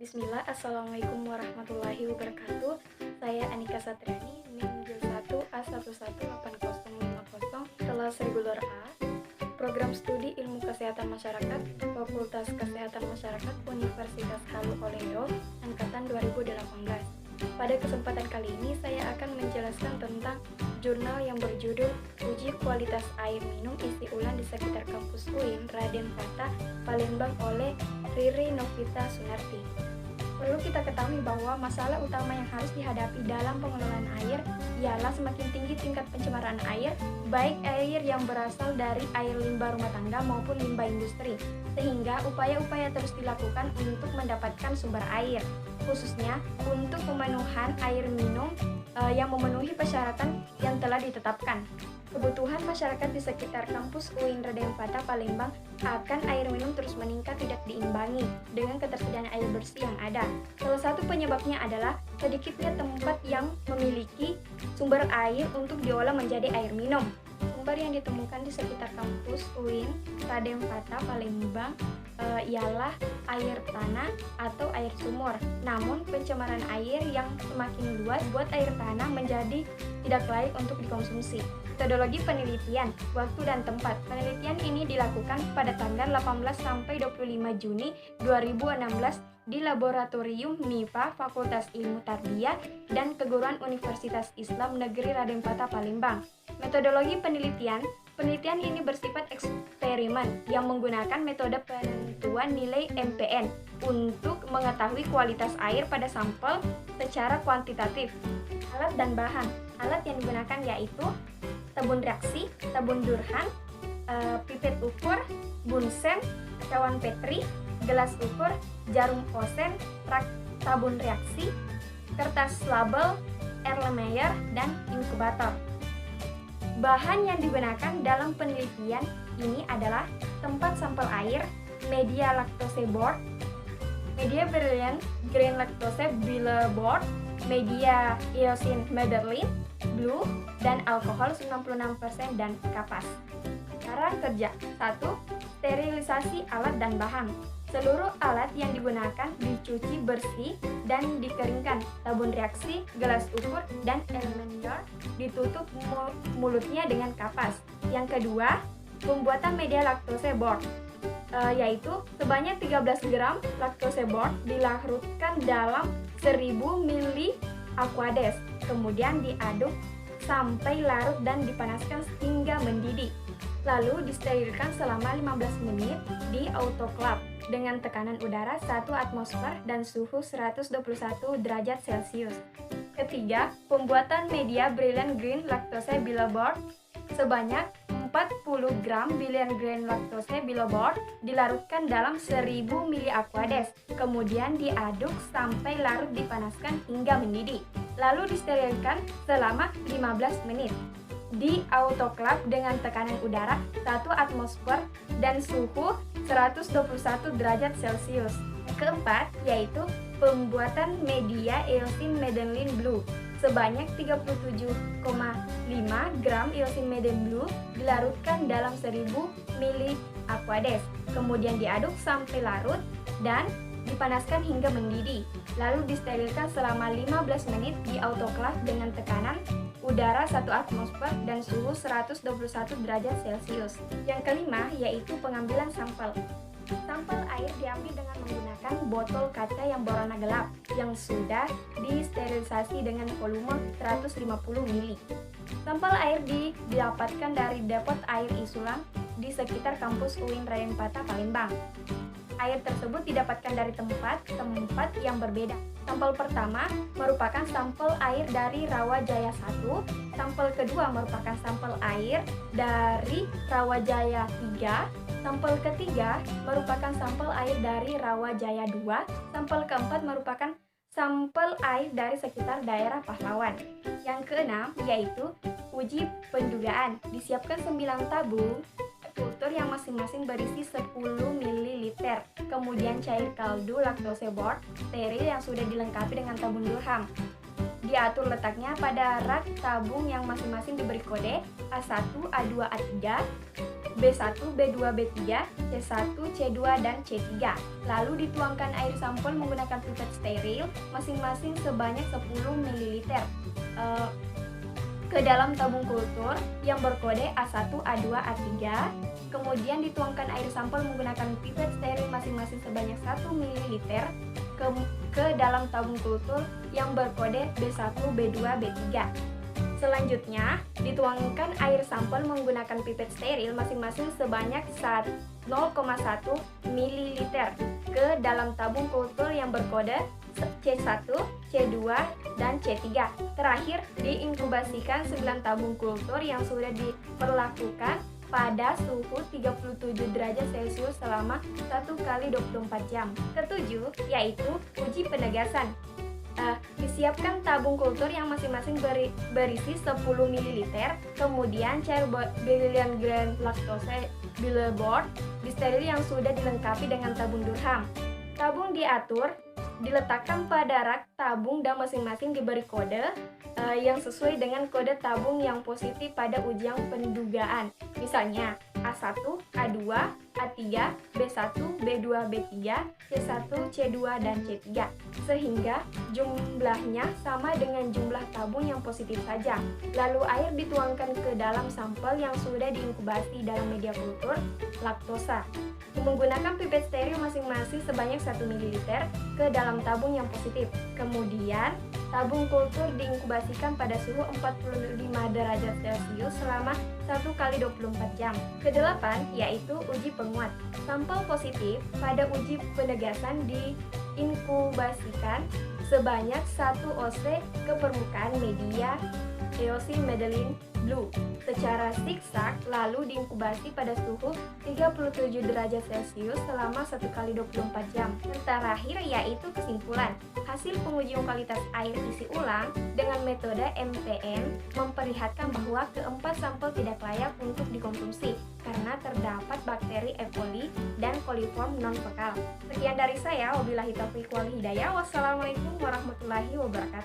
Bismillah, Assalamualaikum warahmatullahi wabarakatuh. Saya Anika Satriani, NIM 1A1180050, kelas reguler A, Program Studi Ilmu Kesehatan Masyarakat, Fakultas Kesehatan Masyarakat, Universitas Halu Oleo, Angkatan 2018. Pada kesempatan kali ini, saya akan menjelaskan tentang jurnal yang berjudul Uji Kualitas Air Minum Isi Ulang di Sekitar Kampus UIN Raden Fatah, Palembang oleh Riri Novita Sunarti. Perlu kita ketahui bahwa masalah utama yang harus dihadapi dalam pengelolaan air ialah semakin tinggi tingkat pencemaran air, baik air yang berasal dari air limbah rumah tangga maupun limbah industri, sehingga upaya-upaya terus dilakukan untuk mendapatkan sumber air, khususnya untuk pemenuhan air minum yang memenuhi persyaratan yang telah ditetapkan. Kebutuhan masyarakat di sekitar kampus UIN Raden Fatah Palembang akan air minum terus meningkat tidak diimbangi dengan ketersediaan air bersih yang ada. Salah satu penyebabnya adalah sedikitnya tempat yang memiliki sumber air untuk diolah menjadi air minum. Sumber yang ditemukan di sekitar kampus UIN Raden Fatah Palembang ialah air tanah atau air sumur. Namun pencemaran air yang semakin luas buat air tanah menjadi tidak layak untuk dikonsumsi. Metodologi penelitian, waktu dan tempat. Penelitian ini dilakukan pada tanggal 18 sampai 25 Juni 2016 di Laboratorium MIPA Fakultas Ilmu Tarbiyah dan Keguruan Universitas Islam Negeri Raden Fatah Palembang. Metodologi penelitian ini bersifat eksperimen yang menggunakan metode penentuan nilai MPN untuk mengetahui kualitas air pada sampel secara kuantitatif. Alat dan bahan. Alat yang digunakan yaitu tabung reaksi, tabung Durhan, pipet ukur, bunsen, cawan Petri, gelas ukur, jarum Posen, rak tabung reaksi, kertas label, Erlenmeyer, dan inkubator. Bahan yang digunakan dalam penelitian ini adalah tempat sampel air, media laktose board, media berlian green laktose billboard, media iosin Madeline Blue, dan alkohol 96% dan kapas. Cara kerja. 1. Sterilisasi alat dan bahan. Seluruh alat yang digunakan dicuci bersih dan dikeringkan. Tabung reaksi, gelas ukur, dan Erlenmeyer ditutup mulutnya dengan kapas. Yang kedua, pembuatan media laktose board, yaitu sebanyak 13 gram laktose board dilarutkan dalam 1000 ml Aquades, kemudian diaduk sampai larut dan dipanaskan hingga mendidih. Lalu disterilkan selama 15 menit di autoclave dengan tekanan udara 1 atmosfer dan suhu 121 derajat Celcius. Ketiga, pembuatan media Brilliant Green Lactose Billboard sebanyak 40 gram Brilliant Green Lactose Billboard dilarutkan dalam 1000 ml Aquades, kemudian diaduk sampai larut dipanaskan hingga mendidih. Lalu disterilkan selama 15 menit di autoclave dengan tekanan udara 1 atmosfer dan suhu 121 derajat Celcius. Keempat, yaitu pembuatan media iosin Madeline Blue sebanyak 37,5 gram iosin Madeline Blue dilarutkan dalam 1000 ml Aquades, kemudian diaduk sampai larut dan dipanaskan hingga mendidih. Lalu disterilkan selama 15 menit di autoclave dengan tekanan udara 1 atmosfer dan suhu 121 derajat Celcius. Yang kelima, yaitu pengambilan sampel. Sampel air diambil dengan menggunakan botol kaca yang berwarna gelap yang sudah disterilisasi dengan volume 150 ml. Sampel air didapatkan dari depot air Isulang di sekitar kampus UIN Raden Fatah Palembang. Air tersebut didapatkan dari tempat yang berbeda. Sampel pertama merupakan sampel air dari Rawajaya 1, sampel kedua merupakan sampel air dari Rawajaya 3, sampel ketiga merupakan sampel air dari Rawajaya 2, sampel keempat merupakan sampel air dari sekitar daerah Pahlawan. Yang keenam yaitu uji pendugaan. Disiapkan 9 tabung kultur yang masing-masing berisi 10 ml. Kemudian cair kaldu laktose board steril yang sudah dilengkapi dengan tabung Durham. Diatur letaknya pada rak tabung yang masing-masing diberi kode A1, A2, A3. B1, B2, B3, C1, C2, dan C3. Lalu dituangkan air sampel menggunakan pipet steril masing-masing sebanyak 10 ml ke dalam tabung kultur yang berkode A1, A2, A3. Kemudian dituangkan air sampel menggunakan pipet steril masing-masing sebanyak 1 ml ke dalam tabung kultur yang berkode B1, B2, B3. Selanjutnya, dituangkan air sampel menggunakan pipet steril masing-masing sebanyak 0,1 ml ke dalam tabung kultur yang berkode C1, C2, dan C3. Terakhir, diinkubasikan 9 tabung kultur yang sudah diperlakukan pada suhu 37 derajat Celcius selama 1 kali 24 jam. Ketujuh, yaitu uji penegasan. Disiapkan tabung kultur yang masing-masing berisi 10 ml, kemudian cair berlian grain laktose billboard disteril yang sudah dilengkapi dengan tabung Durham. Tabung diletakkan pada rak tabung dan masing-masing diberi kode yang sesuai dengan kode tabung yang positif pada ujian pendugaan. Misalnya A1, A2, A3, B1, B2, B3, C1, C2, dan C3, sehingga jumlahnya sama dengan jumlah tabung yang positif saja. Lalu air dituangkan ke dalam sampel yang sudah diinkubasi dalam media kultur laktosa. Menggunakan pipet steril masing-masing sebanyak 1 ml ke dalam tabung yang positif. Kemudian, tabung kultur diinkubasikan pada suhu 45 derajat Celcius selama 1 kali 24 jam. Kedelapan, yaitu uji penguat. Sampel positif pada uji penegasan diinkubasikan sebanyak 1 oz ke permukaan media eosin-methylen blue secara zigzag, lalu diinkubasi pada suhu 37 derajat Celcius selama 1 kali 24 jam. Yang terakhir yaitu kesimpulan. Hasil pengujian kualitas air isi ulang dengan metode MPM memperlihatkan bahwa keempat sampel tidak layak untuk dikonsumsi karena terdapat bakteri E. coli dan coliform non-fekal. Sekian dari saya, wabillahi taufiq wal hidayah. Wassalamualaikum warahmatullahi wabarakatuh.